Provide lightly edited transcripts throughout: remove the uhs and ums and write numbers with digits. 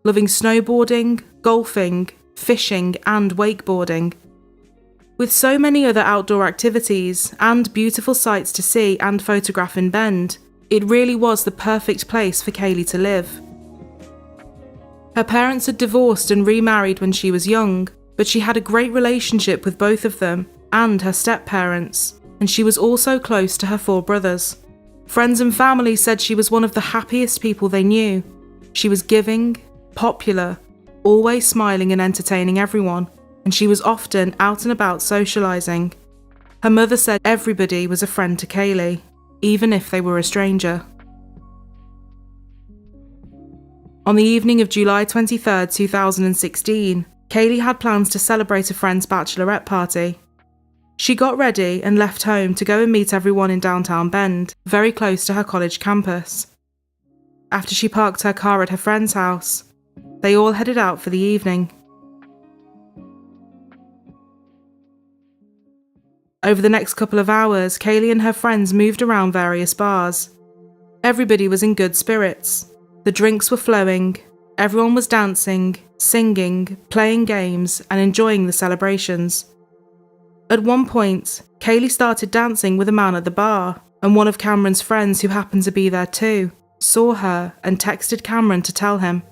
loving snowboarding, golfing, fishing, and wakeboarding. With so many other outdoor activities and beautiful sights to see and photograph in Bend, it really was the perfect place for Kaylee to live. Her parents had divorced and remarried when she was young, but she had a great relationship with both of them and her step-parents, and she was also close to her 4 brothers. Friends and family said she was one of the happiest people they knew. She was giving, popular, always smiling and entertaining everyone, and she was often out and about socialising. Her mother said everybody was a friend to Kaylee, even if they were a stranger. On the evening of July 23, 2016, Kaylee had plans to celebrate a friend's bachelorette party. She got ready and left home to go and meet everyone in downtown Bend, very close to her college campus. After she parked her car at her friend's house, they all headed out for the evening. Over the next couple of hours, Kaylee and her friends moved around various bars. Everybody was in good spirits. The drinks were flowing, everyone was dancing, singing, playing games, and enjoying the celebrations. At one point, Kaylee started dancing with a man at the bar, and one of Cameron's friends, who happened to be there too, saw her and texted Cameron to tell him.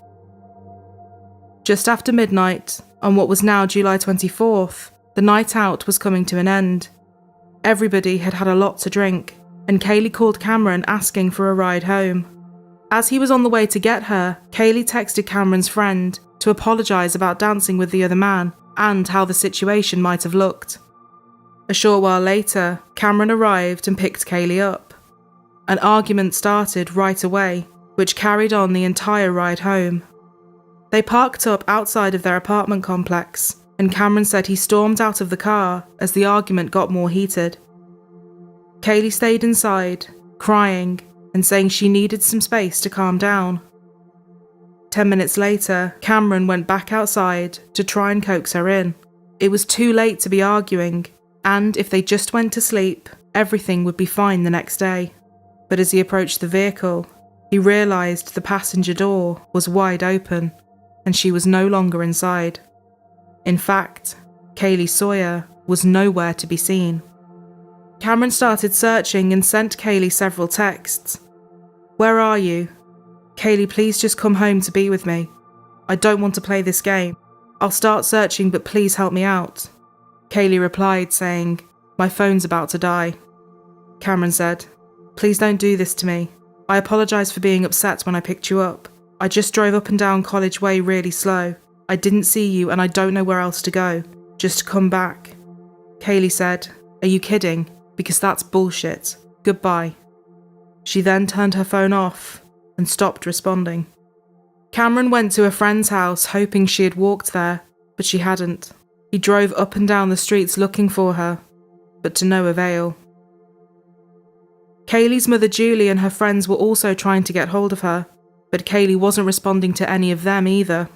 Just after midnight, on what was now July 24th, the night out was coming to an end. Everybody had had a lot to drink, and Kaylee called Cameron asking for a ride home. As he was on the way to get her, Kaylee texted Cameron's friend to apologise about dancing with the other man and how the situation might have looked. A short while later, Cameron arrived and picked Kaylee up. An argument started right away, which carried on the entire ride home. They parked up outside of their apartment complex, and Cameron said he stormed out of the car as the argument got more heated. Kaylee stayed inside, crying and saying she needed some space to calm down. 10 minutes later, Cameron went back outside to try and coax her in. It was too late to be arguing, and if they just went to sleep, everything would be fine the next day. But as he approached the vehicle, he realised the passenger door was wide open, and she was no longer inside. In fact, Kaylee Sawyer was nowhere to be seen. Cameron started searching and sent Kaylee several texts. "Where are you? Kaylee, please just come home to be with me. I don't want to play this game. I'll start searching, but please help me out." Kaylee replied saying, "My phone's about to die." Cameron said, "Please don't do this to me. I apologise for being upset when I picked you up. I just drove up and down College Way really slow. I didn't see you and I don't know where else to go. Just come back." Kaylee said, "Are you kidding? Because that's bullshit. Goodbye." She then turned her phone off and stopped responding. Cameron went to a friend's house hoping she had walked there, but she hadn't. He drove up and down the streets looking for her, but to no avail. Kaylee's mother Julie and her friends were also trying to get hold of her, but Kaylee wasn't responding to any of them either.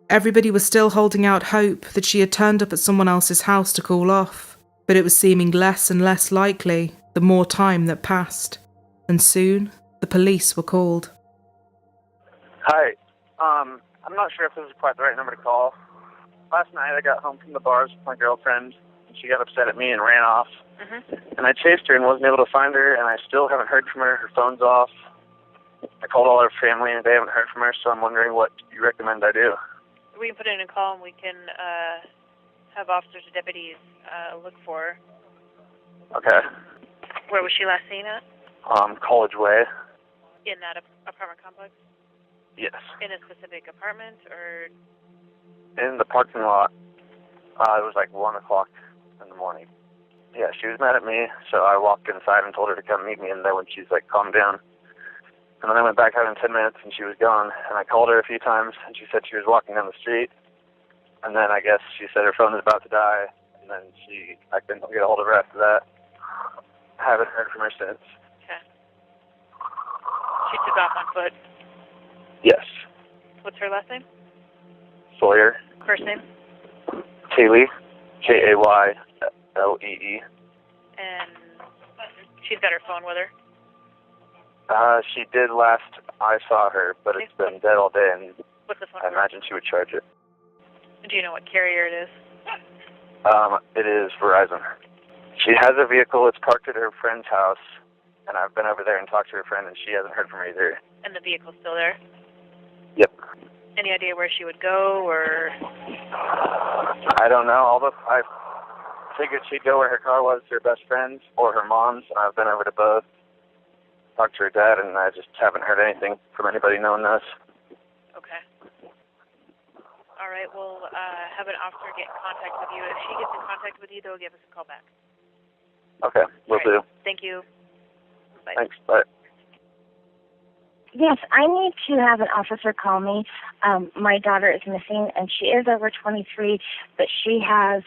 Everybody was still holding out hope that she had turned up at someone else's house to cool off, but it was seeming less and less likely the more time that passed, and soon the police were called. Hi, I'm not sure if this is quite the right number to call. Last night I got home from the bars with my girlfriend, and she got upset at me and ran off. And I chased her and wasn't able to find her, and I still haven't heard from her. Her phone's off. I called all her family, and they haven't heard from her, so I'm wondering what you recommend I do. We can put in a call, and we can have officers or deputies look for her. Okay. Where was she last seen at? College Way. In that apartment complex? Yes. In a specific apartment, or? In the parking lot. It was like 1 o'clock in the morning. Yeah, she was mad at me, so I walked inside and told her to come meet me in there when she's like, calm down. And then I went back out in 10 minutes and she was gone. And I called her a few times and she said she was walking down the street. And then I guess she said her phone was about to die. And then I couldn't get a hold of her after that. I haven't heard from her since. Okay. She took off on foot? Yes. What's her last name? Sawyer. First name? Kaylee. Kaylee. And she's got her phone with her? She did last I saw her, but it's been dead all day, and What's the phone I number? imagine she would charge it. Do you know what carrier it is? It is Verizon. She has a vehicle. It's parked at her friend's house, and I've been over there and talked to her friend, and she hasn't heard from her either. And the vehicle's still there? Yep. Any idea where she would go, or? I don't know. I figured she'd go where her car was, to her best friend's or her mom's. I've been over to both, talked to her dad, and I just haven't heard anything from anybody knowing this. Okay. All right, we'll have an officer get in contact with you. If she gets in contact with you, they'll give us a call back. Okay, will do. Thank you. Bye. Thanks, bye. Yes, I need to have an officer call me. My daughter is missing, and she is over 23, but she has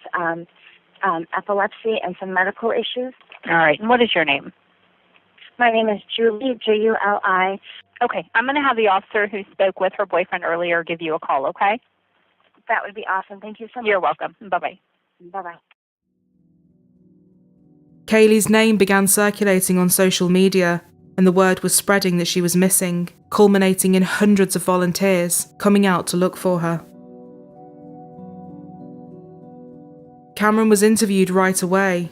epilepsy and some medical issues. All right, and what is your name? My name is Julie, Juli. Okay, I'm going to have the officer who spoke with her boyfriend earlier give you a call, okay? That would be awesome. Thank you so much. You're welcome. Bye-bye. Bye-bye. Kaylee's name began circulating on social media, and the word was spreading that she was missing, culminating in hundreds of volunteers coming out to look for her. Cameron was interviewed right away,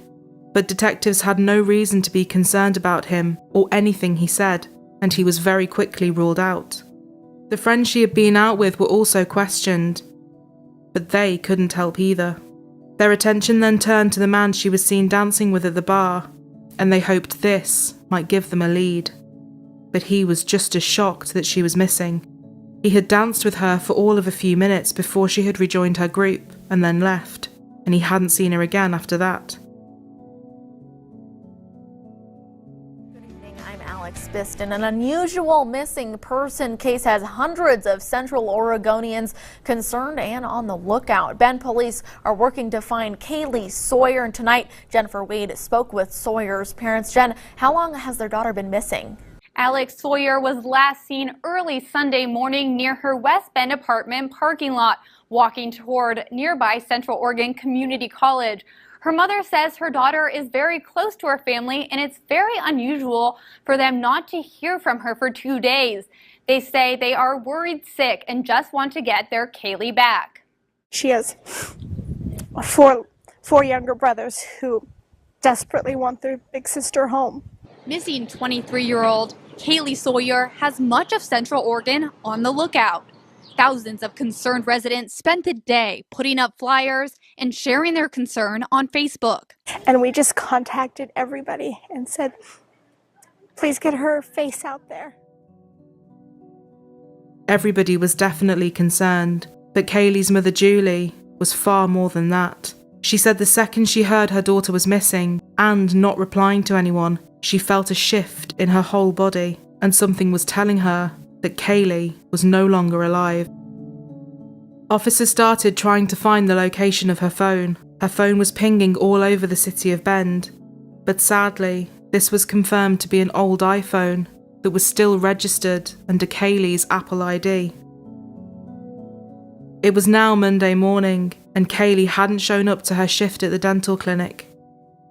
but detectives had no reason to be concerned about him or anything he said, and he was very quickly ruled out. The friends she had been out with were also questioned, but they couldn't help either. Their attention then turned to the man she was seen dancing with at the bar, and they hoped this might give them a lead. But he was just as shocked that she was missing. He had danced with her for all of a few minutes before she had rejoined her group and then left, and he hadn't seen her again after that. In an unusual missing person case has hundreds of Central Oregonians concerned and on the lookout. Bend police are working to find Kaylee Sawyer, and tonight Jennifer Wade spoke with Sawyer's parents. Jen, how long has their daughter been missing? Alex Sawyer was last seen early Sunday morning near her West Bend apartment parking lot, walking toward nearby Central Oregon Community College. Her mother says her daughter is very close to her family, and it's very unusual for them not to hear from her for 2 days. They say they are worried sick and just want to get their Kaylee back. She has four younger brothers who desperately want their big sister home. Missing 23-year-old Kaylee Sawyer has much of Central Oregon on the lookout. Thousands of concerned residents spent the day putting up flyers and sharing their concern on Facebook. And we just contacted everybody and said, please get her face out there. Everybody was definitely concerned, but Kaylee's mother Julie was far more than that. She said the second she heard her daughter was missing and not replying to anyone, she felt a shift in her whole body, and something was telling her that Kaylee was no longer alive. Officers started trying to find the location of her phone. Her phone was pinging all over the city of Bend, but sadly, this was confirmed to be an old iPhone that was still registered under Kaylee's Apple ID. It was now Monday morning, and Kaylee hadn't shown up to her shift at the dental clinic.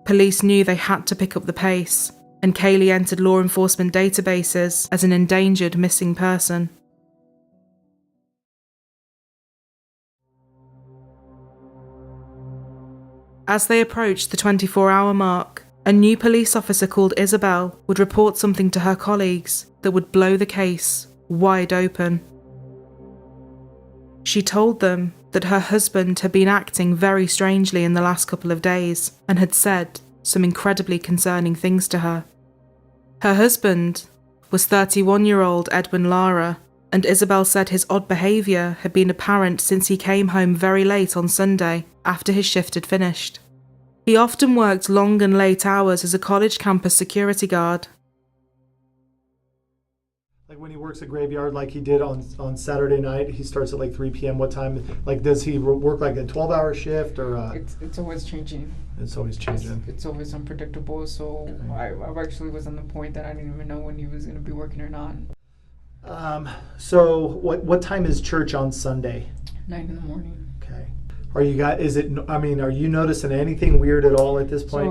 Police knew they had to pick up the pace, and Kaylee entered law enforcement databases as an endangered missing person. As they approached the 24-hour mark, a new police officer called Isabel would report something to her colleagues that would blow the case wide open. She told them that her husband had been acting very strangely in the last couple of days and had said some incredibly concerning things to her. Her husband was 31-year-old Edwin Lara, and Isabel said his odd behaviour had been apparent since he came home very late on Sunday after his shift had finished. He often worked long and late hours as a college campus security guard. Like when he works a graveyard like he did on Saturday night, he starts at like 3 p.m. What time? Like does he work like a 12-hour shift or? It's always changing. It's always changing. It's always unpredictable. So I actually was on the point that I didn't even know when he was going to be working or not. So what time is church on Sunday? 9 in the morning. Okay. Are you noticing anything weird at all at this point?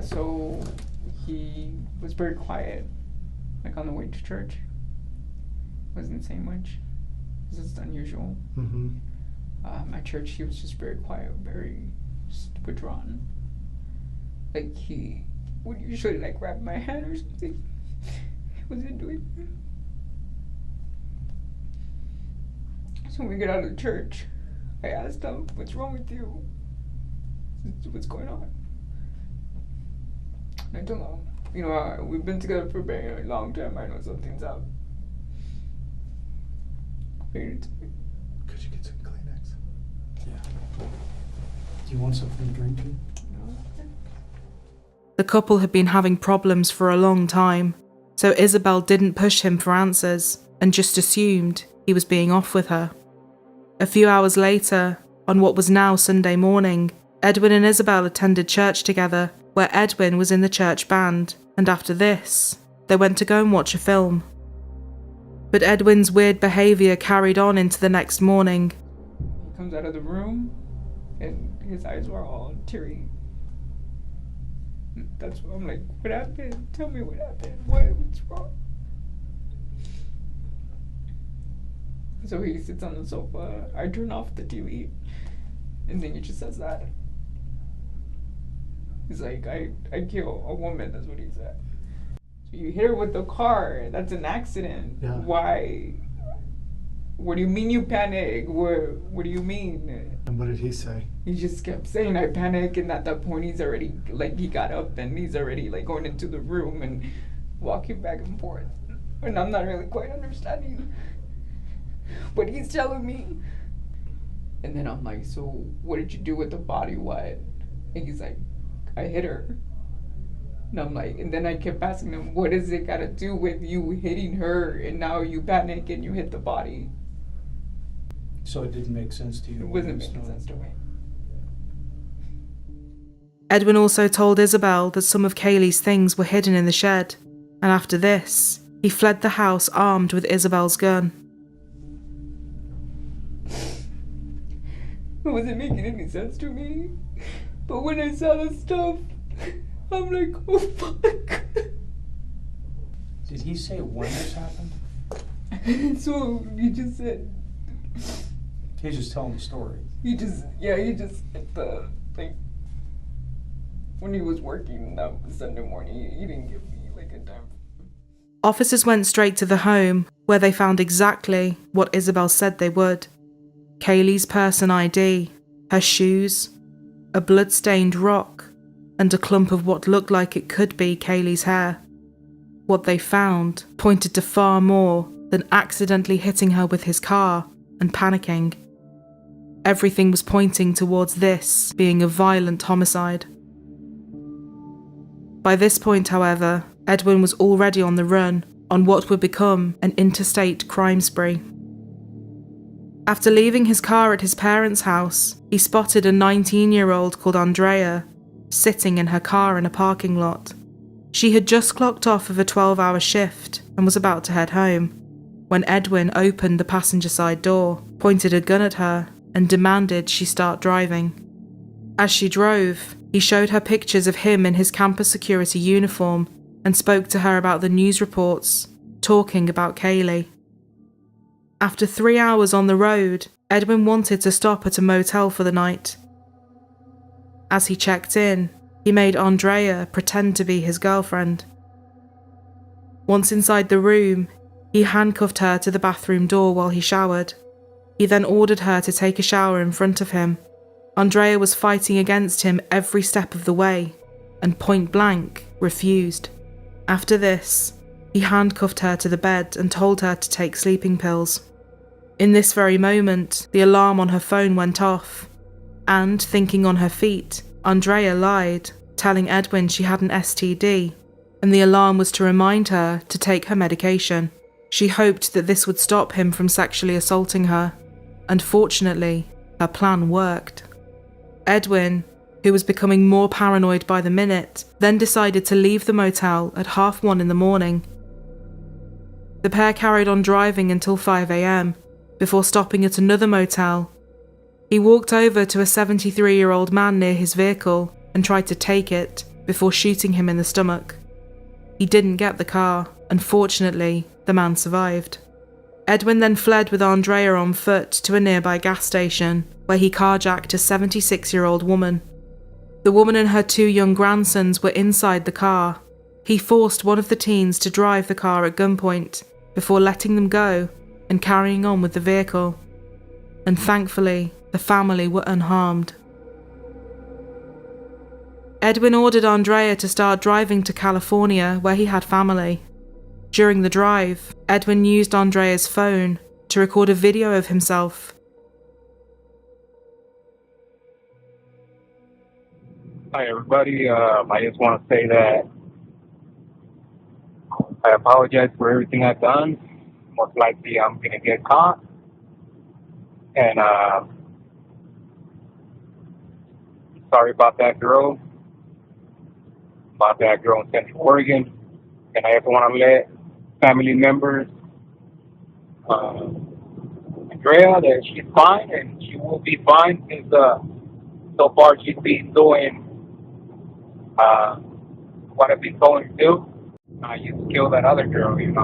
So he was very quiet. like on the way to church. Wasn't saying much. It was just unusual. Mm-hmm. At church, he was just very quiet, very just withdrawn. Like he would usually like grab my hand or something. He wasn't doing that. So when we get out of church, I asked him, "What's wrong with you? What's going on?" And I told him, "You know, we've been together for a very long time. I know something's up." Could you get some Kleenex? Yeah. Do you want something to drink too? The couple had been having problems for a long time, so Isabel didn't push him for answers and just assumed he was being off with her. A few hours later, on what was now Sunday morning, Edwin and Isabel attended church together, where Edwin was in the church band, and after this, they went to go and watch a film. But Edwin's weird behaviour carried on into the next morning. He comes out of the room, and his eyes were all teary. That's what I'm like, "What happened? Tell me what happened. What's wrong?" So he sits on the sofa. I turn off the TV, and then he just says that. He's like, I kill a woman, that's what he said. So you hit her with the car, that's an accident. Yeah. Why? What do you mean you panic? What do you mean? And what did he say? He just kept saying I panic, and at that point he's already, like, he got up and he's already, like, going into the room and walking back and forth. And I'm not really quite understanding what he's telling me. And then I'm like, "So what did you do with the body? What?" And he's like, "I hit her." And I'm like, and then I kept asking him, "What does it got to do with you hitting her and now you panic and you hit the body?" So it didn't make sense to you? It wasn't making sense to me. Edwin also told Isabel that some of Kaylee's things were hidden in the shed, and after this, he fled the house armed with Isabel's gun. It wasn't making any sense to me. But when I saw the stuff, I'm like, "Oh fuck." Did he say when this happened? So he just said, He's just telling the story. he just the like when he was working that Sunday morning, he didn't give me like a time. Officers went straight to the home, where they found exactly what Isabel said they would. Kaylee's person ID, her shoes, a blood-stained rock, and a clump of what looked like it could be Kaylee's hair. What they found pointed to far more than accidentally hitting her with his car and panicking. Everything was pointing towards this being a violent homicide. By this point, however, Edwin was already on the run on what would become an interstate crime spree. After leaving his car at his parents' house, he spotted a 19-year-old called Andrea sitting in her car in a parking lot. She had just clocked off of a 12-hour shift and was about to head home, when Edwin opened the passenger side door, pointed a gun at her, and demanded she start driving. As she drove, he showed her pictures of him in his campus security uniform and spoke to her about the news reports, talking about Kaylee. After 3 hours on the road, Edwin wanted to stop at a motel for the night. As he checked in, he made Andrea pretend to be his girlfriend. Once inside the room, he handcuffed her to the bathroom door while he showered. He then ordered her to take a shower in front of him. Andrea was fighting against him every step of the way, and point blank refused. After this, he handcuffed her to the bed and told her to take sleeping pills. In this very moment, the alarm on her phone went off, and, thinking on her feet, Andrea lied, telling Edwin she had an STD, and the alarm was to remind her to take her medication. She hoped that this would stop him from sexually assaulting her, and fortunately, her plan worked. Edwin, who was becoming more paranoid by the minute, then decided to leave the motel at 1:30 in the morning. The pair carried on driving until 5 a.m, before stopping at another motel. He walked over to a 73-year-old man near his vehicle and tried to take it before shooting him in the stomach. He didn't get the car, Unfortunately, the man survived. Edwin then fled with Andrea on foot to a nearby gas station, where he carjacked a 76-year-old woman. The woman and her 2 young grandsons were inside the car. He forced one of the teens to drive the car at gunpoint before letting them go and carrying on with the vehicle. And thankfully, the family were unharmed. Edwin ordered Andrea to start driving to California, where he had family. During the drive, Edwin used Andrea's phone to record a video of himself. Hi everybody, I just want to say that I apologize for everything I've done. Most likely I'm going to get caught. And sorry about that girl in Central Oregon. And I also want to let family members, Andrea, that she's fine and she will be fine since so far she's been doing what I've been told to do. I used to kill that other girl, and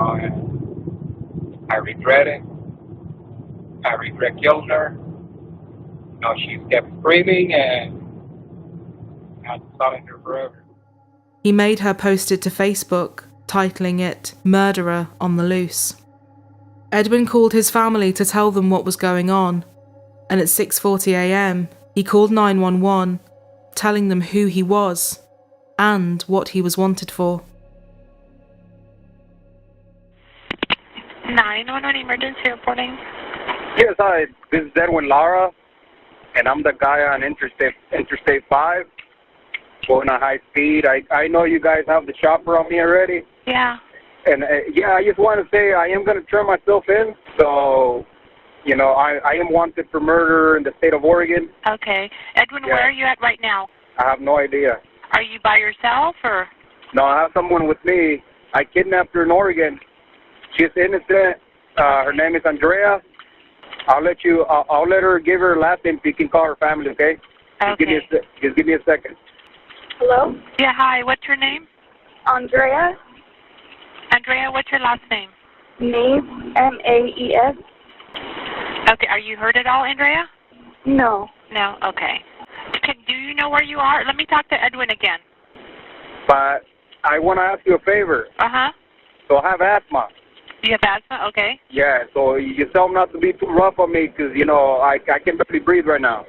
I regret it. I regret killing her. She kept screaming and I was silent her forever. He made her post it to Facebook, titling it "Murderer on the Loose." Edwin called his family to tell them what was going on, and at 6:40 a.m, he called 911, telling them who he was and what he was wanted for. 911 emergency reporting. Yes, hi. This is Edwin Lara, and I'm the guy on Interstate 5, going at high speed. I know you guys have the chopper on me already. Yeah. And, I just want to say I am going to turn myself in. So, I am wanted for murder in the state of Oregon. Okay. Edwin, Where are you at right now? I have no idea. Are you by yourself or? No, I have someone with me. I kidnapped her in Oregon. She's innocent. Her name is Andrea. I'll let her give her last name so you can call her family, okay? Okay. Just give me a second. Hello? Yeah, hi. What's your name? Andrea. Andrea, what's your last name? Maes, M-A-E-S. Okay, are you hurt at all, Andrea? No. No? Okay. Do you know where you are? Let me talk to Edwin again. But I want to ask you a favor. Uh-huh. So I have asthma. You have asthma? Okay. Yeah, so you tell them not to be too rough on me because, I can barely breathe right now.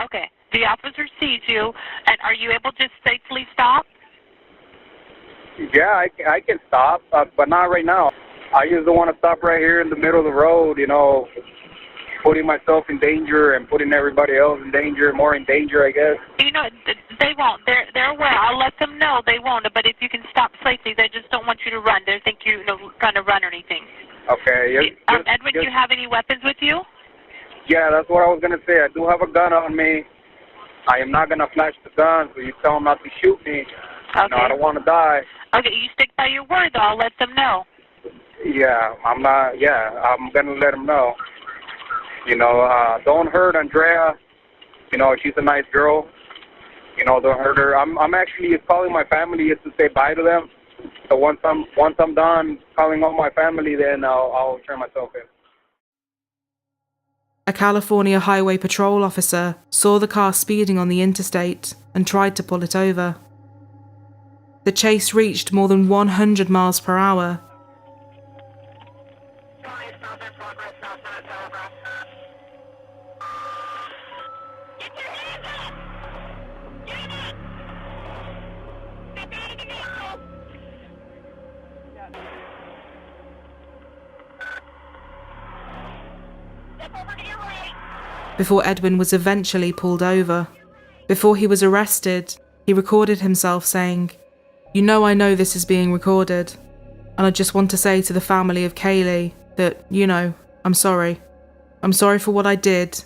Okay. The officer sees you, and are you able to safely stop? Yeah, I can stop, but not right now. I just don't want to stop right here in the middle of the road, putting myself in danger and putting everybody else in danger, more in danger, I guess. They won't. They're aware. I'll let them know they won't. But if you can stop safely, they just don't want you to run. They think you're trying to run or anything. Okay. Edwin, do you have any weapons with you? Yeah, that's what I was going to say. I do have a gun on me. I am not going to flash the gun, so you tell them not to shoot me. Okay. I don't want to die. Okay, you stick by your word, though. I'll let them know. Yeah, I'm going to let them know. Don't hurt Andrea. She's a nice girl. Don't hurt her. I'm actually calling my family just to say bye to them. So once I'm done calling all my family, then I'll turn myself in. A California Highway Patrol officer saw the car speeding on the interstate and tried to pull it over. The chase reached more than 100 miles per hour. Before Edwin was eventually pulled over. Before he was arrested, he recorded himself saying, "I know this is being recorded, and I just want to say to the family of Kaylee that, I'm sorry. I'm sorry for what I did,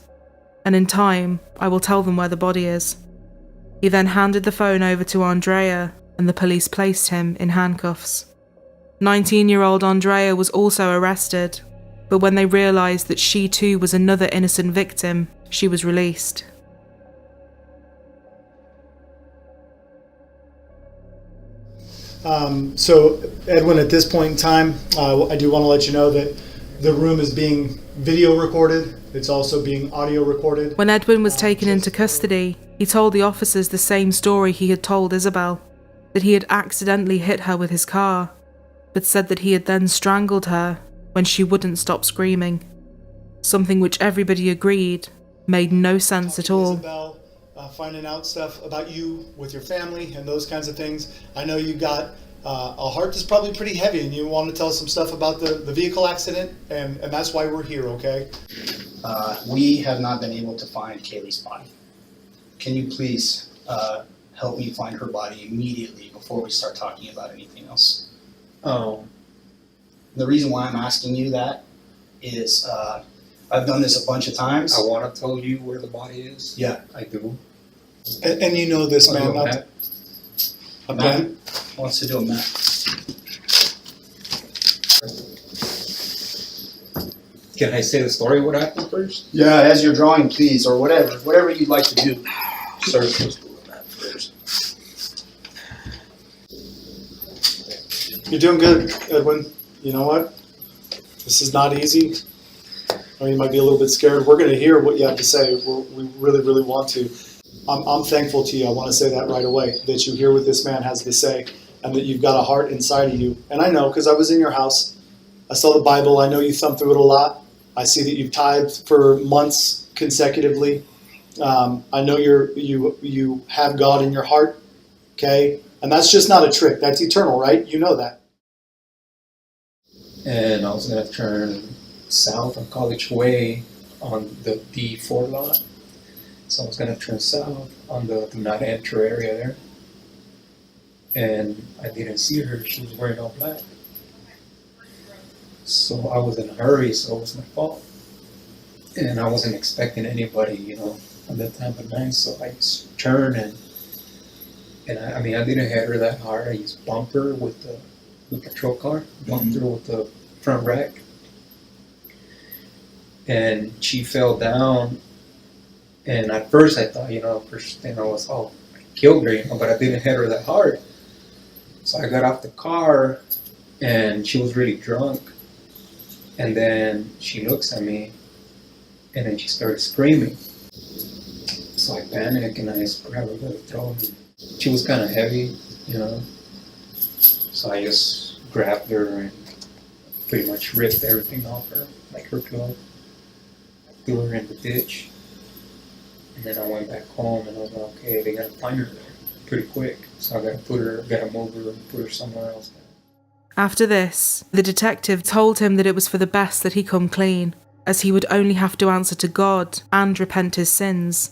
and in time, I will tell them where the body is." He then handed the phone over to Andrea, and the police placed him in handcuffs. 19-year-old Andrea was also arrested, but when they realised that she too was another innocent victim, she was released. So, Edwin, at this point in time, I do want to let you know that the room is being video recorded. It's also being audio recorded. When Edwin was taken into custody, he told the officers the same story he had told Isabel, that he had accidentally hit her with his car, but said that he had then strangled her when she wouldn't stop screaming. Something which everybody agreed made no sense at all. Isabel, finding out stuff about you with your family and those kinds of things. I know you got a heart that's probably pretty heavy, and you want to tell us some stuff about the vehicle accident, and that's why we're here, okay? We have not been able to find Kaylee's body. Can you please help me find her body immediately before we start talking about anything else? The reason why I'm asking you that is I've done this a bunch of times. I want to tell you where the body is. Yeah. I do. And you know this man, not a man wants to do a map. Can I say the story what happened first? Yeah, as you're drawing, please, or whatever you'd like to do. Sir, let's do the map first. You're doing good, Edwin. You know what? This is not easy. Or you might be a little bit scared. We're going to hear what you have to say. We really, really want to. I'm thankful to you. I want to say that right away, that you hear what this man has to say and that you've got a heart inside of you. And I know, because I was in your house. I saw the Bible. I know you thumb through it a lot. I see that you've tithed for months consecutively. I know you have God in your heart, okay? And that's just not a trick. That's eternal, right? You know that. And I was going to turn south on College Way on the D4 lot. So I was going to turn south on the do not enter area there. And I didn't see her. She was wearing all black. So I was in a hurry, so it was my fault. And I wasn't expecting anybody, at that time of night. So I just turned and I didn't hit her that hard. I just bumped her with the patrol car, bumped her with the front rack. And she fell down. And at first I thought, first thing I was, I killed her, but I didn't hit her that hard. So I got off the car and she was really drunk. And then she looks at me and then she started screaming. So I panicked and I just grabbed her by the throat. She was kind of heavy, So I just grabbed her and pretty much ripped everything off her, like her clothes. I threw her in the ditch. And then I went back home and I was like, okay, they gotta find her pretty quick. So I gotta move her and put her somewhere else. After this, the detective told him that it was for the best that he come clean, as he would only have to answer to God and repent his sins.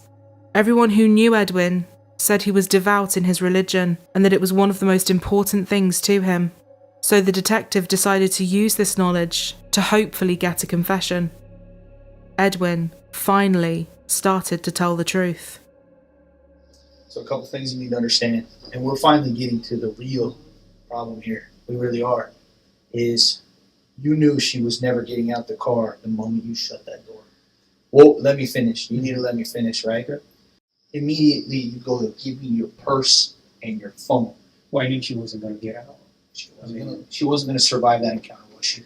Everyone who knew Edwin said he was devout in his religion and that it was one of the most important things to him. So the detective decided to use this knowledge to hopefully get a confession. Edwin finally started to tell the truth. So a couple things you need to understand, and we're finally getting to the real problem here. We really are. Is you knew she was never getting out the car the moment you shut that door. Well, let me finish. You need to let me finish, right? Immediately you go to give me your purse and your phone. Why knew she wasn't going to get out? She wasn't going to survive that encounter, was she?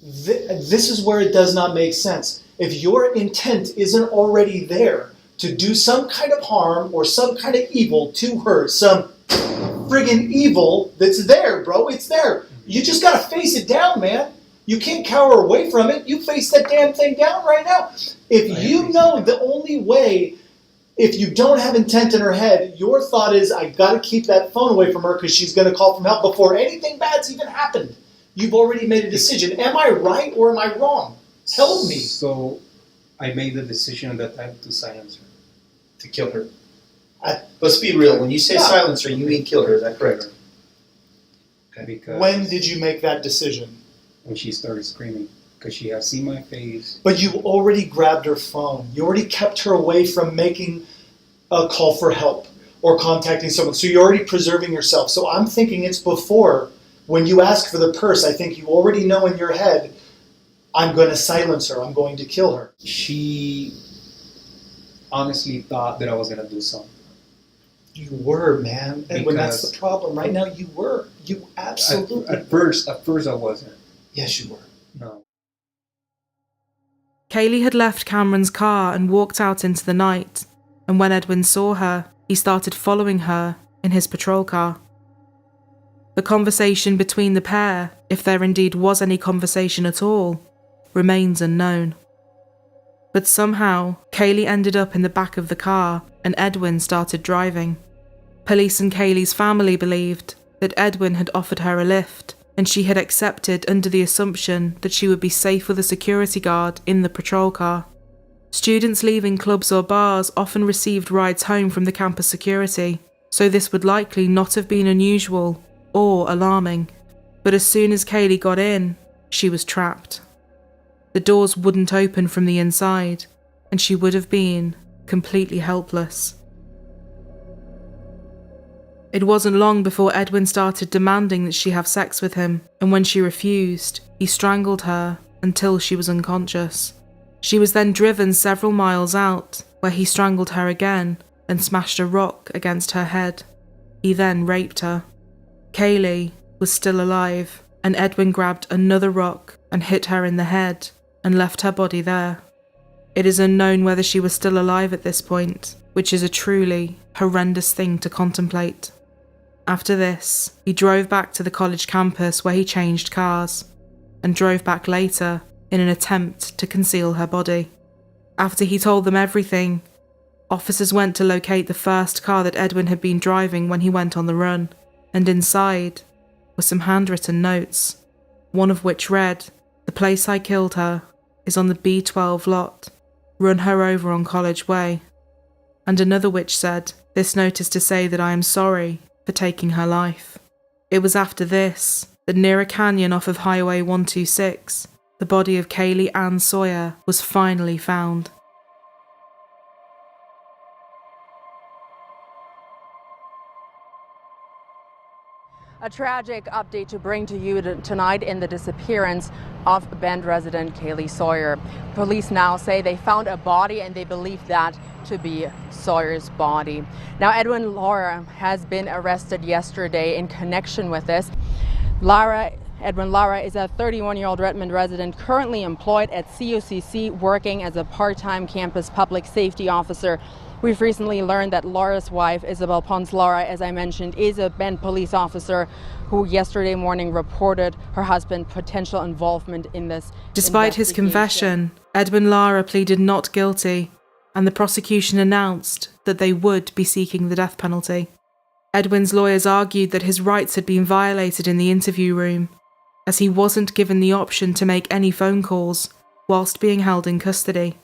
This is where it does not make sense. If your intent isn't already there to do some kind of harm or some kind of evil to her, some friggin' evil that's there, bro. It's there. You just gotta face it down, man. You can't cower away from it. You face that damn thing down right now. If you know the only way, if you don't have intent in her head, your thought is, I gotta keep that phone away from her because she's gonna call from help before anything bad's even happened. You've already made a decision. Am I right or am I wrong? Help me. So I made the decision that I have to silence her. To kill her. Let's be real. When you say silence her, you mean kill her. Is that correct? Okay. Because when did you make that decision? When she started screaming. Because she had seen my face. But you already grabbed her phone. You already kept her away from making a call for help or contacting someone. So you're already preserving yourself. So I'm thinking it's before. When you ask for the purse, I think you already know in your head, I'm going to silence her. I'm going to kill her. She honestly thought that I was going to do something. You were, man. And when that's the problem. Right now, you were. You absolutely At first I wasn't. Yes, you were. No. Kaylee had left Cameron's car and walked out into the night, and when Edwin saw her, he started following her in his patrol car. The conversation between the pair, if there indeed was any conversation at all, remains unknown. But somehow, Kaylee ended up in the back of the car and Edwin started driving. Police and Kaylee's family believed that Edwin had offered her a lift and she had accepted under the assumption that she would be safe with a security guard in the patrol car. Students leaving clubs or bars often received rides home from the campus security, so this would likely not have been unusual or alarming. But as soon as Kaylee got in, she was trapped. The doors wouldn't open from the inside, and she would have been completely helpless. It wasn't long before Edwin started demanding that she have sex with him, and when she refused, he strangled her until she was unconscious. She was then driven several miles out, where he strangled her again and smashed a rock against her head. He then raped her. Kaylee was still alive, and Edwin grabbed another rock and hit her in the head and left her body there. It is unknown whether she was still alive at this point, which is a truly horrendous thing to contemplate. After this, he drove back to the college campus where he changed cars, and drove back later in an attempt to conceal her body. After he told them everything, officers went to locate the first car that Edwin had been driving when he went on the run, and inside were some handwritten notes, one of which read, "The place I killed her is on the B12 lot. Run her over on College Way." And another which said, "This note is to say that I am sorry for taking her life." It was after this that near a canyon off of Highway 126, the body of Kaylee Ann Sawyer was finally found. A tragic update to bring to you tonight in the disappearance of Bend resident Kaylee Sawyer. Police now say they found a body and they believe that to be Sawyer's body. Now, Edwin Lara has been arrested yesterday in connection with this. Edwin Lara is a 31-year-old Redmond resident currently employed at COCC working as a part-time campus public safety officer. We've recently learned that Lara's wife, Isabel Pons Lara, as I mentioned, is a Bend police officer who yesterday morning reported her husband's potential involvement in this. Despite his confession, Edwin Lara pleaded not guilty, and the prosecution announced that they would be seeking the death penalty. Edwin's lawyers argued that his rights had been violated in the interview room, as he wasn't given the option to make any phone calls whilst being held in custody.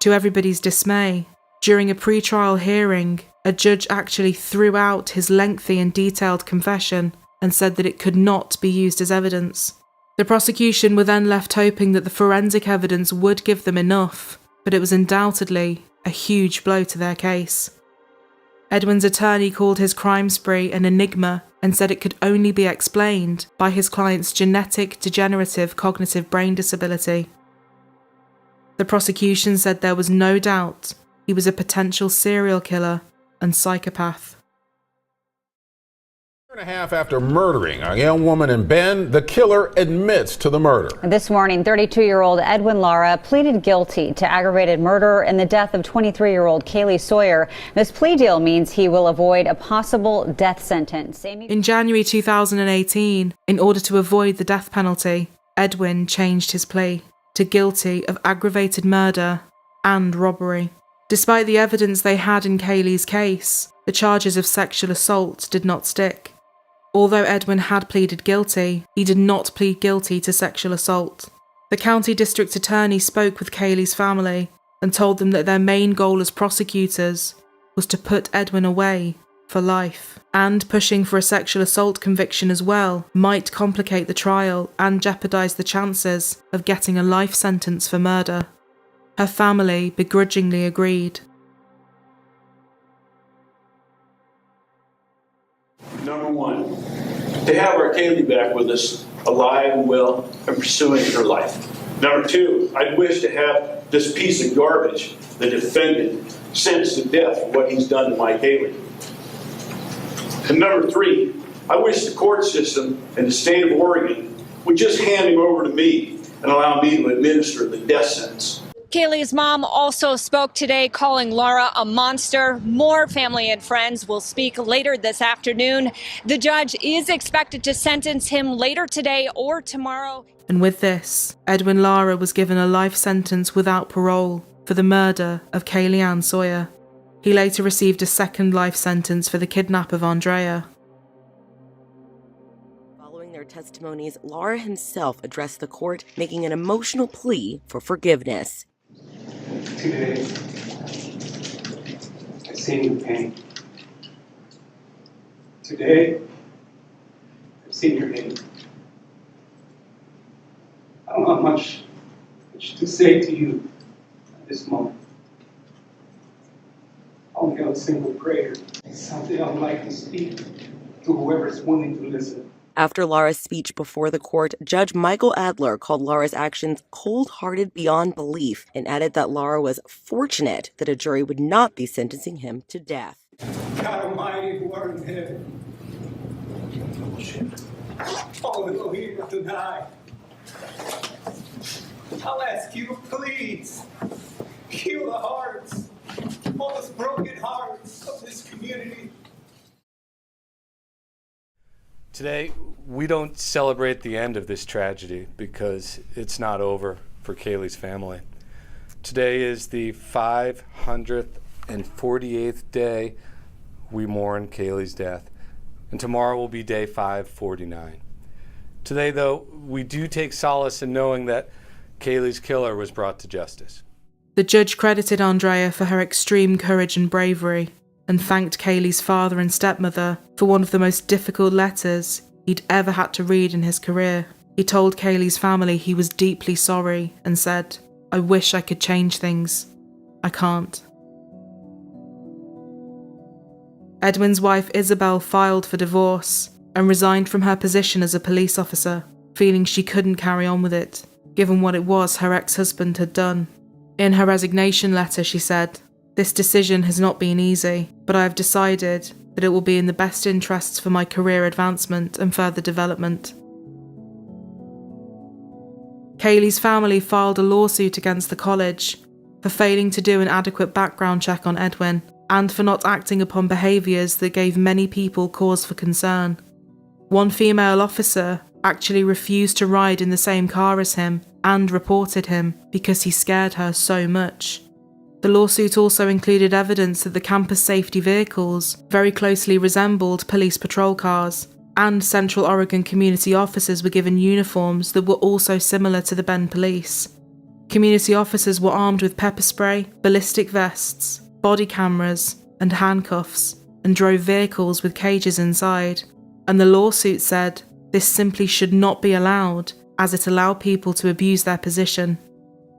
To everybody's dismay, during a pre-trial hearing, a judge actually threw out his lengthy and detailed confession and said that it could not be used as evidence. The prosecution were then left hoping that the forensic evidence would give them enough, but it was undoubtedly a huge blow to their case. Edwin's attorney called his crime spree an enigma and said it could only be explained by his client's genetic degenerative cognitive brain disability. The prosecution said there was no doubt he was a potential serial killer and psychopath. A year and a half after murdering a young woman in Bend, the killer admits to the murder. This morning, 32-year-old Edwin Lara pleaded guilty to aggravated murder and the death of 23-year-old Kaylee Sawyer. This plea deal means he will avoid a possible death sentence. In January 2018, in order to avoid the death penalty, Edwin changed his plea to guilty of aggravated murder and robbery. Despite the evidence they had in Kaylee's case, the charges of sexual assault did not stick. Although Edwin had pleaded guilty, he did not plead guilty to sexual assault. The county district attorney spoke with Kaylee's family and told them that their main goal as prosecutors was to put Edwin away for life, and pushing for a sexual assault conviction as well might complicate the trial and jeopardise the chances of getting a life sentence for murder. Her family begrudgingly agreed. Number one, to have our Kaylee back with us, alive and well, and pursuing her life. Number two, I'd wish to have this piece of garbage, the defendant, sentenced to death for what he's done to my Kaylee. And number 3, I wish the court system in the state of Oregon would just hand him over to me and allow me to administer the death sentence. Kaylee's mom also spoke today, calling Laura a monster. More family and friends will speak later this afternoon. The judge is expected to sentence him later today or tomorrow. And with this, Edwin Lara was given a life sentence without parole for the murder of Kaylee Sawyer. He later received a second life sentence for the kidnap of Andrea. Following their testimonies, Lara himself addressed the court, making an emotional plea for forgiveness. Today, I've seen your pain. Today, I've seen your hate. I don't have much to say to you at this moment. I only have a single prayer. It's something I would like to speak to whoever's willing to listen. After Lara's speech before the court, Judge Michael Adler called Lara's actions cold-hearted beyond belief and added that Lara was fortunate that a jury would not be sentencing him to death. God Almighty, who art in heaven, all Elohim Adonai, I'll ask you to please heal the hearts, all those broken hearts of this community. Today, we don't celebrate the end of this tragedy because it's not over for Kaylee's family. Today is the 548th day we mourn Kaylee's death, and tomorrow will be day 549. Today, though, we do take solace in knowing that Kaylee's killer was brought to justice. The judge credited Andrea for her extreme courage and bravery, and thanked Kaylee's father and stepmother for one of the most difficult letters he'd ever had to read in his career. He told Kaylee's family he was deeply sorry and said, "I wish I could change things. I can't." Edwin's wife Isabel filed for divorce and resigned from her position as a police officer, feeling she couldn't carry on with it, given what it was her ex-husband had done. In her resignation letter, she said, "This decision has not been easy, but I have decided that it will be in the best interests for my career advancement and further development." Kaylee's family filed a lawsuit against the college for failing to do an adequate background check on Edwin and for not acting upon behaviours that gave many people cause for concern. One female officer actually refused to ride in the same car as him and reported him because he scared her so much. The lawsuit also included evidence that the campus safety vehicles very closely resembled police patrol cars, and Central Oregon community officers were given uniforms that were also similar to the Bend police. Community officers were armed with pepper spray, ballistic vests, body cameras, and handcuffs, and drove vehicles with cages inside. And the lawsuit said this simply should not be allowed, as it allowed people to abuse their position.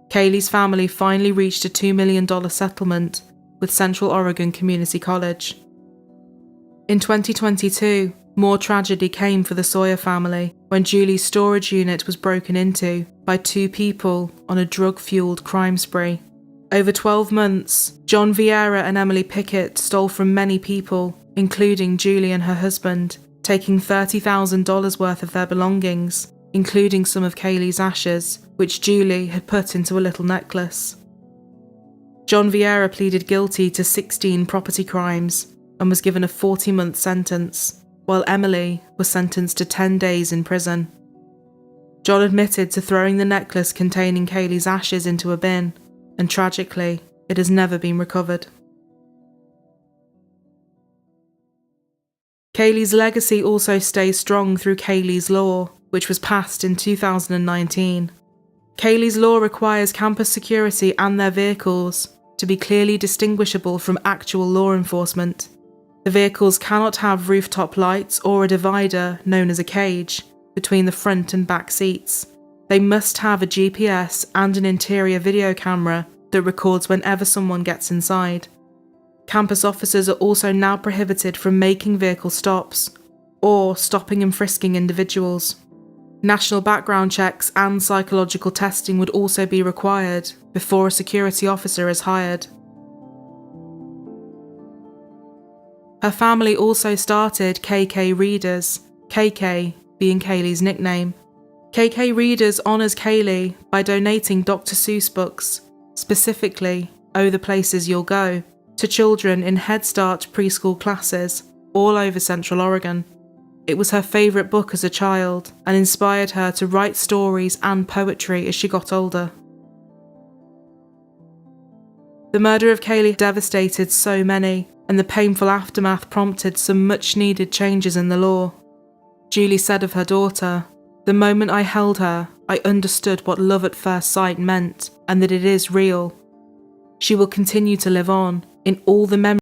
Kaylee's family finally reached a $2 million settlement with Central Oregon Community College. In 2022, more tragedy came for the Sawyer family when Julie's storage unit was broken into by two people on a drug-fueled crime spree. Over 12 months, John Vieira and Emily Pickett stole from many people, including Julie and her husband, taking $30,000 worth of their belongings, including some of Kaylee's ashes, which Julie had put into a little necklace. John Vieira pleaded guilty to 16 property crimes and was given a 40-month sentence, while Emily was sentenced to 10 days in prison. John admitted to throwing the necklace containing Kaylee's ashes into a bin, and tragically, it has never been recovered. Kaylee's legacy also stays strong through Kaylee's Law, which was passed in 2019. Kaylee's Law requires campus security and their vehicles to be clearly distinguishable from actual law enforcement. The vehicles cannot have rooftop lights or a divider, known as a cage, between the front and back seats. They must have a GPS and an interior video camera that records whenever someone gets inside. Campus officers are also now prohibited from making vehicle stops or stopping and frisking individuals. National background checks and psychological testing would also be required before a security officer is hired. Her family also started KK Readers, KK being Kaylee's nickname. KK Readers honours Kaylee by donating Dr. Seuss books, specifically Oh the Places You'll Go, to children in Head Start preschool classes all over Central Oregon. It was her favourite book as a child and inspired her to write stories and poetry as she got older. The murder of Kaylee devastated so many, and the painful aftermath prompted some much-needed changes in the law. Julie said of her daughter, "The moment I held her, I understood what love at first sight meant and that it is real. She will continue to live on in all the memories